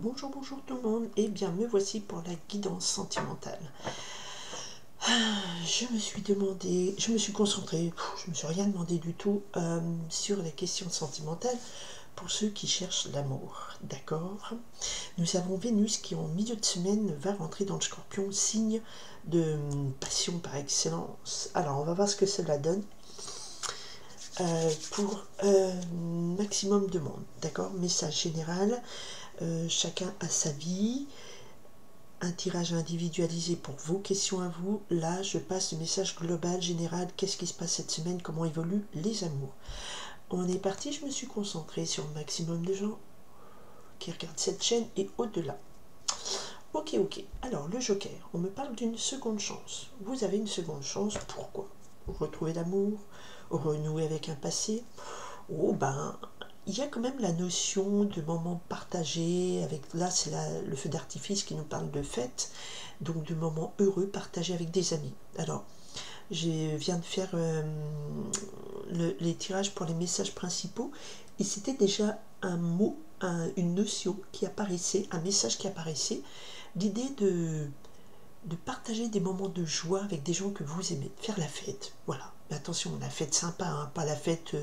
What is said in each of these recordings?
Bonjour, bonjour tout le monde, et bien me voici pour la guidance sentimentale. Je me suis concentrée, je me suis rien demandé du tout sur les questions sentimentales pour ceux qui cherchent l'amour, d'accord? Nous avons Vénus qui en milieu de semaine va rentrer dans le Scorpion, signe de passion par excellence. Alors on va voir ce que cela donne. Pour maximum de monde, d'accord? Message général, chacun a sa vie, un tirage individualisé pour vos questions à vous. Là, je passe le message global, général, qu'est-ce qui se passe cette semaine, comment évoluent les amours. On est parti, je me suis concentrée sur le maximum de gens qui regardent cette chaîne et au-delà. Ok, alors le Joker, on me parle d'une seconde chance. Vous avez une seconde chance, pourquoi? Retrouver l'amour, renouer avec un passé. Oh ben, il y a quand même la notion de moments partagés, avec là c'est le feu d'artifice qui nous parle de fête, donc de moments heureux partagés avec des amis. Alors, je viens de faire les tirages pour les messages principaux, et c'était déjà un mot, une notion qui apparaissait, un message qui apparaissait, l'idée de partager des moments de joie avec des gens que vous aimez, faire la fête, voilà. Mais attention, la fête sympa, hein, pas la fête...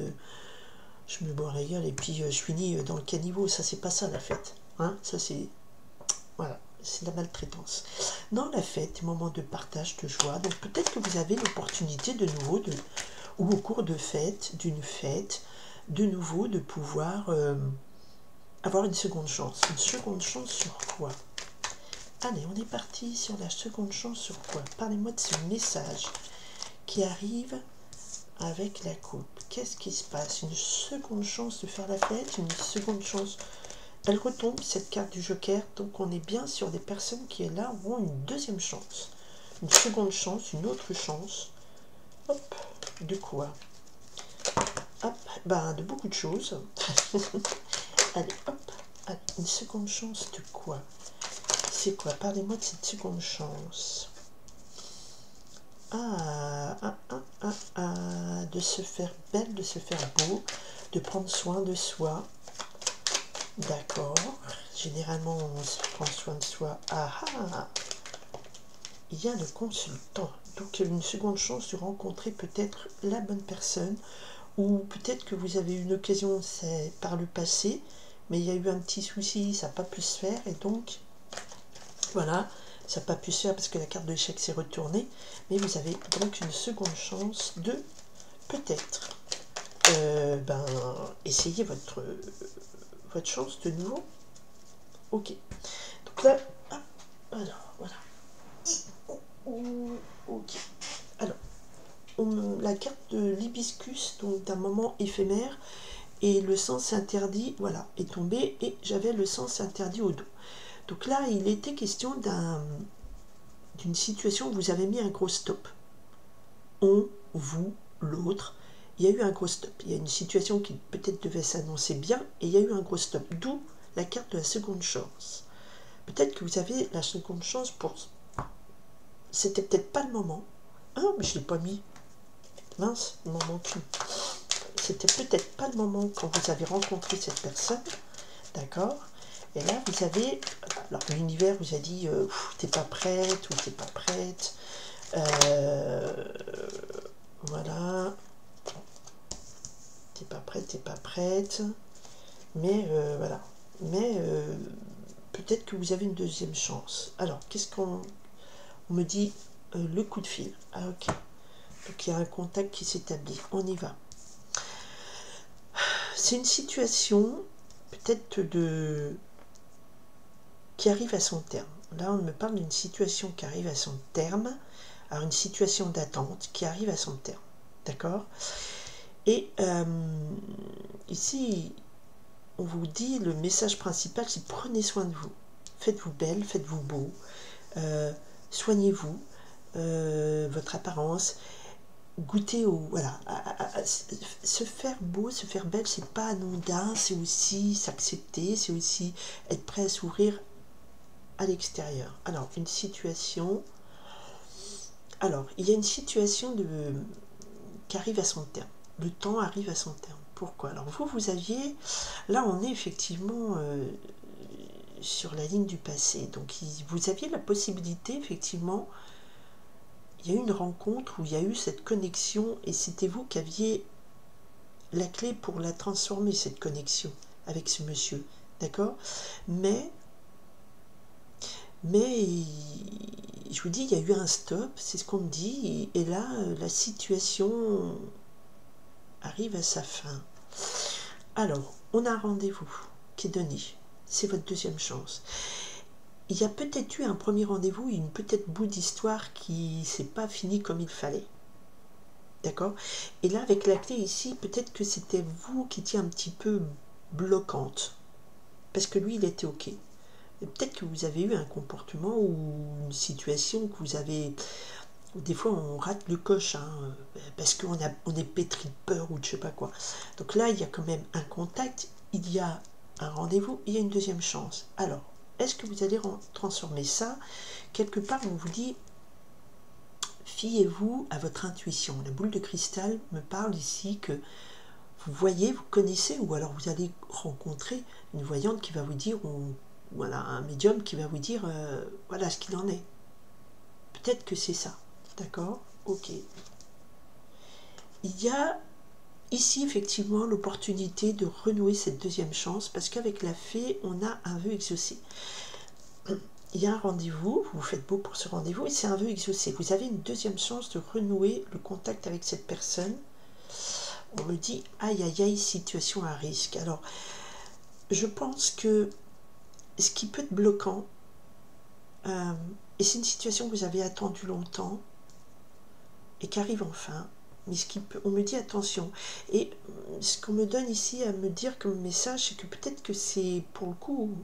je me bois un régal et puis je finis dans le caniveau, ça c'est pas ça la fête, hein, ça c'est, voilà, c'est la maltraitance. Non, la fête, moment de partage, de joie, donc peut-être que vous avez l'opportunité de nouveau, ou au cours de fête, d'une fête, de nouveau de pouvoir avoir une seconde chance. Une seconde chance sur quoi? Allez, on est parti sur la seconde chance sur quoi? Parlez-moi de ce message qui arrive avec la coupe. Qu'est-ce qui se passe? Une seconde chance de faire la fête, une seconde chance. Elle retombe, cette carte du Joker, donc on est bien sur des personnes qui, là, auront une deuxième chance. Une seconde chance, une autre chance. Hop, de quoi? Hop, ben de beaucoup de choses. Allez, hop, allez, une seconde chance de quoi? C'est quoi? Parlez-moi de cette seconde chance. De se faire belle, de se faire beau, de prendre soin de soi. D'accord. Généralement, on se prend soin de soi. Il y a le consultant. Donc, une seconde chance de rencontrer peut-être la bonne personne, ou peut-être que vous avez eu une occasion, c'est par le passé, mais il y a eu un petit souci, ça n'a pas pu se faire, et donc, voilà, ça n'a pas pu se faire parce que la carte de l'échec s'est retournée, mais vous avez donc une seconde chance de peut-être essayer votre chance de nouveau. Ok. Donc là, alors, voilà. Ok. Alors, la carte de l'hibiscus, donc d'un moment éphémère, et le sens interdit, voilà, est tombé, et j'avais le sens interdit au dos. Donc là, il était question d'une situation où vous avez mis un gros stop. On, vous, l'autre, il y a eu un gros stop. Il y a une situation qui peut-être devait s'annoncer bien, et il y a eu un gros stop. D'où la carte de la seconde chance. Peut-être que vous avez la seconde chance pour... C'était peut-être pas le moment. Ah, mais je ne l'ai pas mis. Mince, il m'en manque une. C'était peut-être pas le moment quand vous avez rencontré cette personne. D'accord? Et là, vous avez... Alors, l'univers vous a dit, t'es pas prête ou t'es pas prête. Voilà. T'es pas prête. Mais voilà. Mais peut-être que vous avez une deuxième chance. Alors, qu'est-ce qu'on me dit? Le coup de fil. Ah, ok. Donc, il y a un contact qui s'établit. On y va. C'est une situation peut-être qui arrive à son terme. Là, on me parle d'une situation qui arrive à son terme. Alors, une situation d'attente qui arrive à son terme. D'accord? Et ici, on vous dit, le message principal, c'est prenez soin de vous. Faites-vous belle, faites-vous beau. Soignez-vous, votre apparence. Goûter au... Voilà. Se faire beau, se faire belle, c'est pas anodin, c'est aussi s'accepter, c'est aussi être prêt à s'ouvrir à l'extérieur. Alors, une situation... Alors, il y a une situation qui arrive à son terme. Le temps arrive à son terme. Pourquoi? Alors, vous aviez... Là, on est effectivement... sur la ligne du passé. Donc vous aviez la possibilité, effectivement, il y a eu une rencontre où il y a eu cette connexion et c'était vous qui aviez la clé pour la transformer, cette connexion avec ce monsieur, d'accord? Mais je vous dis, il y a eu un stop, c'est ce qu'on me dit, et là, la situation arrive à sa fin. Alors, on a un rendez-vous qui est donné, c'est votre deuxième chance. Il y a peut-être eu un premier rendez-vous, une peut-être bout d'histoire qui ne s'est pas fini comme il fallait. D'accord? Et là, avec la clé ici, peut-être que c'était vous qui étiez un petit peu bloquante. Parce que lui, il était OK. Peut-être que vous avez eu un comportement ou une situation que vous avez... Des fois, on rate le coche, hein, parce qu'on est pétri de peur ou de je sais pas quoi. Donc là, il y a quand même un contact, il y a un rendez-vous, il y a une deuxième chance. Alors, est-ce que vous allez transformer ça? Quelque part, on vous dit, fiez-vous à votre intuition. La boule de cristal me parle ici que vous voyez, vous connaissez, ou alors vous allez rencontrer une voyante qui va vous dire, ou voilà, un médium qui va vous dire, voilà ce qu'il en est. Peut-être que c'est ça. D'accord? Ok. Il y a ici effectivement l'opportunité de renouer cette deuxième chance parce qu'avec la fée, on a un vœu exaucé. Il y a un rendez-vous, vous faites beau pour ce rendez-vous et c'est un vœu exaucé. Vous avez une deuxième chance de renouer le contact avec cette personne. On me dit, aïe aïe aïe, situation à risque. Alors, je pense que ce qui peut être bloquant, et c'est une situation que vous avez attendue longtemps, et qui arrive enfin, mais ce qui peut, on me dit attention, et ce qu'on me donne ici à me dire comme message, c'est que peut-être que c'est pour le coup,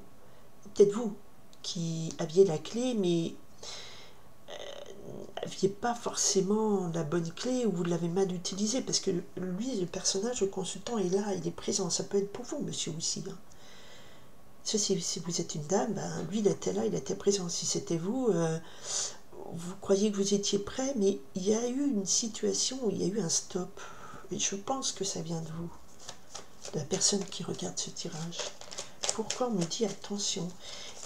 peut-être vous qui aviez la clé, mais n'aviez pas forcément la bonne clé ou vous l'avez mal utilisée, parce que lui, le personnage, le consultant est là, il est présent, ça peut être pour vous, monsieur aussi. Hein. Ça, si vous êtes une dame, ben, lui, il était là, il était présent. Si c'était vous, vous croyez que vous étiez prêt, mais il y a eu une situation où il y a eu un stop. Et je pense que ça vient de vous, de la personne qui regarde ce tirage. Pourquoi on me dit attention?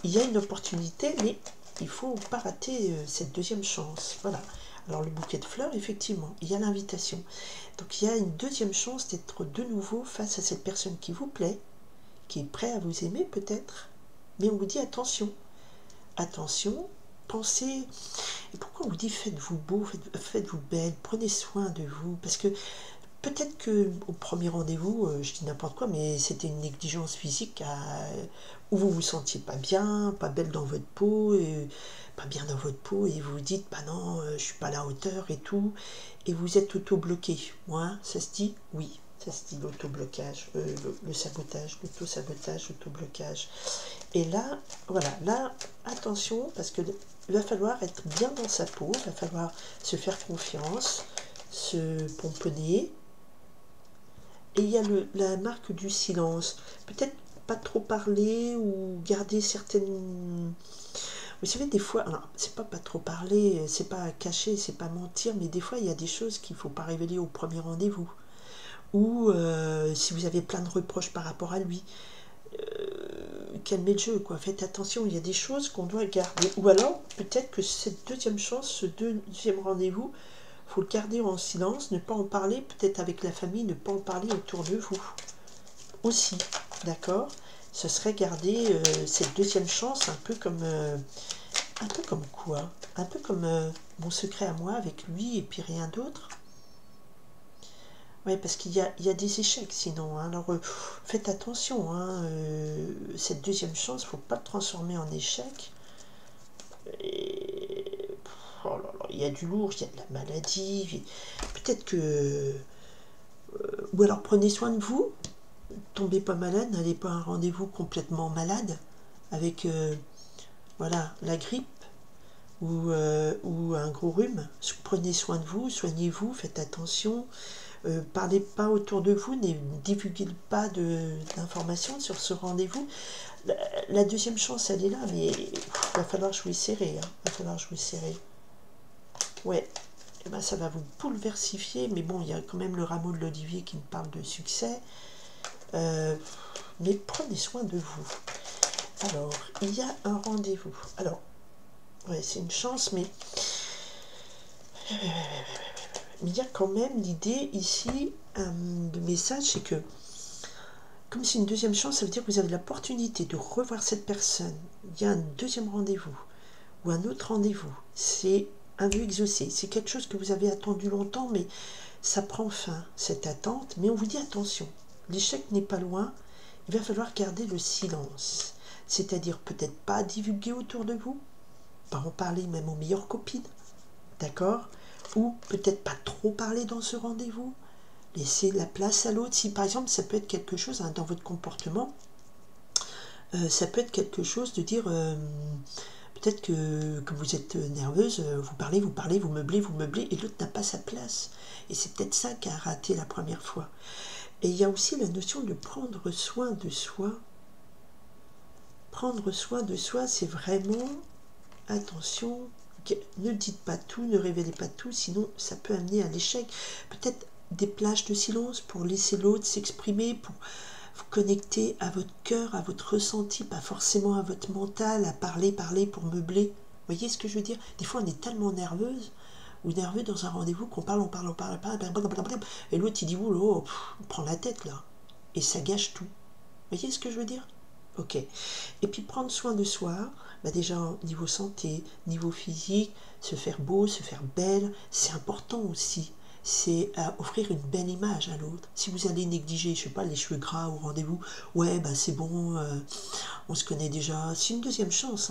Il y a une opportunité, mais il ne faut pas rater cette deuxième chance. Voilà. Alors le bouquet de fleurs, effectivement, il y a l'invitation. Donc il y a une deuxième chance d'être de nouveau face à cette personne qui vous plaît, qui est prêt à vous aimer peut-être. Mais on vous dit attention. Attention. Pensez, et pourquoi on vous dit faites-vous beau, faites-vous belle, prenez soin de vous, parce que peut-être que au premier rendez-vous, je dis n'importe quoi, mais c'était une négligence physique où vous vous sentiez pas bien, pas belle dans votre peau, pas bien dans votre peau, et vous vous dites, bah non, je suis pas à la hauteur et tout, et vous êtes auto-bloqué. Moi, ça se dit? Oui. Ça se dit l'auto-blocage, le sabotage, l'auto-sabotage, l'auto-blocage. Et là, voilà, là, attention, parce que il va falloir être bien dans sa peau, il va falloir se faire confiance, se pomponner. Et il y a la marque du silence. Peut-être pas trop parler ou garder certaines... Vous savez, des fois, alors, c'est pas trop parler, c'est pas cacher, c'est pas mentir, mais des fois, il y a des choses qu'il ne faut pas révéler au premier rendez-vous. Ou si vous avez plein de reproches par rapport à lui, calmez le jeu, quoi. Faites attention, il y a des choses qu'on doit garder. Ou alors, peut-être que cette deuxième chance, ce deuxième rendez-vous, il faut le garder en silence, ne pas en parler, peut-être avec la famille, ne pas en parler autour de vous. Aussi, d'accord? Ce serait garder cette deuxième chance un peu comme quoi? Un peu comme mon secret à moi avec lui et puis rien d'autre. Oui, parce qu'il y a des échecs sinon. Hein. Alors, faites attention. Hein, cette deuxième chance, il ne faut pas le transformer en échec. Et, oh là là, il y a du lourd, il y a de la maladie. Peut-être que... ou alors prenez soin de vous. Tombez pas malade, n'allez pas à un rendez-vous complètement malade. Avec, voilà, la grippe. Ou un gros rhume. Prenez soin de vous, soignez-vous, faites attention. Parlez pas autour de vous, ne divulguez pas d'informations sur ce rendez-vous. La deuxième chance, elle est là, mais il va falloir jouer serré. Hein. Il va falloir jouer serré. Ouais, et ben, ça va vous bouleversifier, mais bon, il y a quand même le rameau de l'olivier qui me parle de succès. Mais prenez soin de vous. Alors, il y a un rendez-vous. Alors, ouais, c'est une chance, mais il y a quand même l'idée ici, le message, c'est que, comme c'est une deuxième chance, ça veut dire que vous avez l'opportunité de revoir cette personne. Il y a un deuxième rendez-vous, ou un autre rendez-vous. C'est un vœu exaucé. C'est quelque chose que vous avez attendu longtemps, mais ça prend fin, cette attente. Mais on vous dit attention, l'échec n'est pas loin, il va falloir garder le silence. C'est-à-dire peut-être pas divulguer autour de vous, pas en parler même aux meilleures copines, d'accord? Ou peut-être pas trop parler dans ce rendez-vous, laisser la place à l'autre. Si par exemple ça peut être quelque chose dans votre comportement, ça peut être quelque chose de dire peut-être que vous êtes nerveuse, vous parlez, vous meublez, et l'autre n'a pas sa place. Et c'est peut-être ça qui a raté la première fois. Et il y a aussi la notion de prendre soin de soi. Prendre soin de soi, c'est vraiment, attention, ne dites pas tout, ne révélez pas tout, sinon ça peut amener à l'échec. Peut-être des plages de silence pour laisser l'autre s'exprimer, pour vous connecter à votre cœur, à votre ressenti, pas forcément à votre mental, à parler pour meubler. Vous voyez ce que je veux dire? Des fois on est tellement nerveuse ou nerveux dans un rendez-vous qu'on parle, et l'autre il dit oh, on prend la tête là, et ça gâche tout. Vous voyez ce que je veux dire? Ok. Et puis prendre soin de soi, déjà niveau santé, niveau physique, se faire beau, se faire belle, c'est important aussi. C'est offrir une belle image à l'autre. Si vous allez négliger, je sais pas, les cheveux gras au rendez-vous, ouais, c'est bon, on se connaît déjà, c'est une deuxième chance.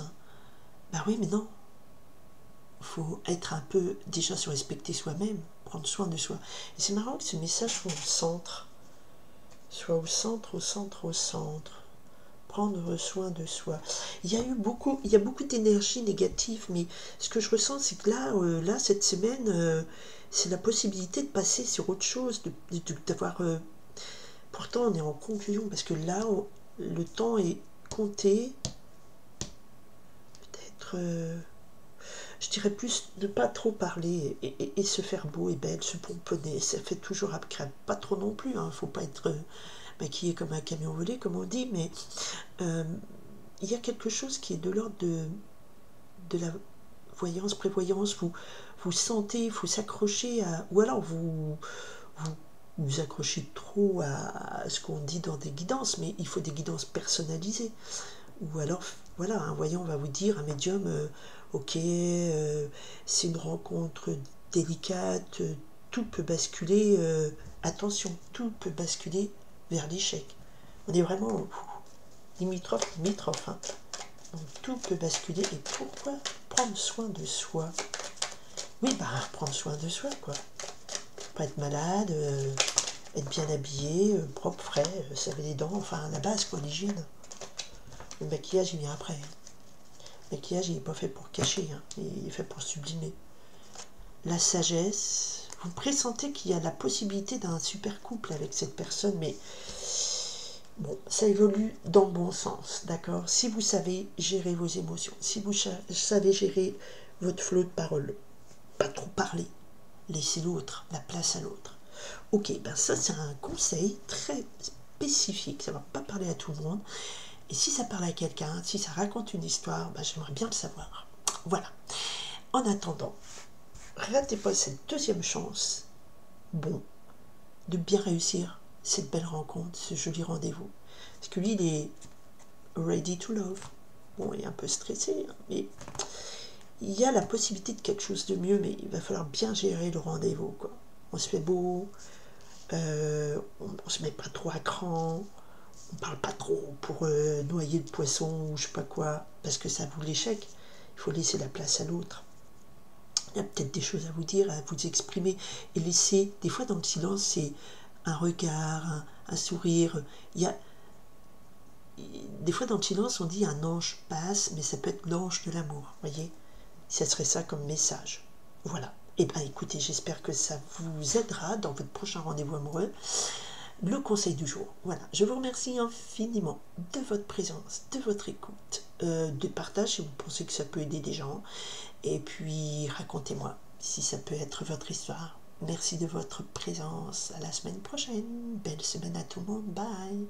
Hein. Oui, mais non. Il faut être un peu, déjà se respecter soi-même, prendre soin de soi. Et c'est marrant que ce message soit au centre. Soit au centre, au centre, au centre. Prendre soin de soi. Il y a beaucoup d'énergie négative, mais ce que je ressens, c'est que là cette semaine, c'est la possibilité de passer sur autre chose, d'avoir... pourtant, on est en conclusion, parce que là, le temps est compté. Peut-être... je dirais plus ne pas trop parler et se faire beau et belle, se pomponner, ça fait toujours agréable. Pas trop non plus, hein, faut pas être maquillé comme un camion volé, comme on dit, mais il y a quelque chose qui est de l'ordre de la voyance, prévoyance, vous sentez, il faut s'accrocher à... Ou alors vous accrochez trop à ce qu'on dit dans des guidances, mais il faut des guidances personnalisées. Ou alors, voilà, un voyant va vous dire, un médium, ok, c'est une rencontre délicate, tout peut basculer, attention, tout peut basculer vers l'échec. On est vraiment limitrophe, hein. Donc tout peut basculer. Et pourquoi prendre soin de soi? Oui, prendre soin de soi, quoi. Pas être malade, être bien habillé, propre, frais, se laver les dents, enfin la base, quoi, l'hygiène. Le maquillage, il vient après. Le maquillage, il n'est pas fait pour cacher, hein. Il est fait pour sublimer. La sagesse, vous pressentez qu'il y a la possibilité d'un super couple avec cette personne, mais bon, ça évolue dans le bon sens, d'accord? Si vous savez gérer vos émotions, si vous savez gérer votre flot de parole, pas trop parler, laisser l'autre, la place à l'autre. Ok, ça c'est un conseil très spécifique, ça ne va pas parler à tout le monde. Et si ça parle à quelqu'un, si ça raconte une histoire, j'aimerais bien le savoir. Voilà. En attendant, ratez pas cette deuxième chance, de bien réussir cette belle rencontre, ce joli rendez-vous. Parce que lui, il est ready to love. Bon, il est un peu stressé, hein, mais il y a la possibilité de quelque chose de mieux, mais il va falloir bien gérer le rendez-vous, quoi. On se fait beau, on se met pas trop à cran, on parle pas trop pour noyer le poisson ou je sais pas quoi, parce que ça vaut l'échec. Il faut laisser la place à l'autre. Il y a peut-être des choses à vous dire, à vous exprimer, et laisser, des fois dans le silence, c'est un regard, un sourire. Il y a des fois dans le silence on dit un ange passe, mais ça peut être l'ange de l'amour, voyez, ça serait ça comme message. Voilà. Et écoutez, j'espère que ça vous aidera dans votre prochain rendez-vous amoureux. Le conseil du jour. Voilà, je vous remercie infiniment de votre présence, de votre écoute, de partage si vous pensez que ça peut aider des gens, et puis racontez-moi si ça peut être votre histoire. Merci de votre présence, à la semaine prochaine, belle semaine à tout le monde, bye.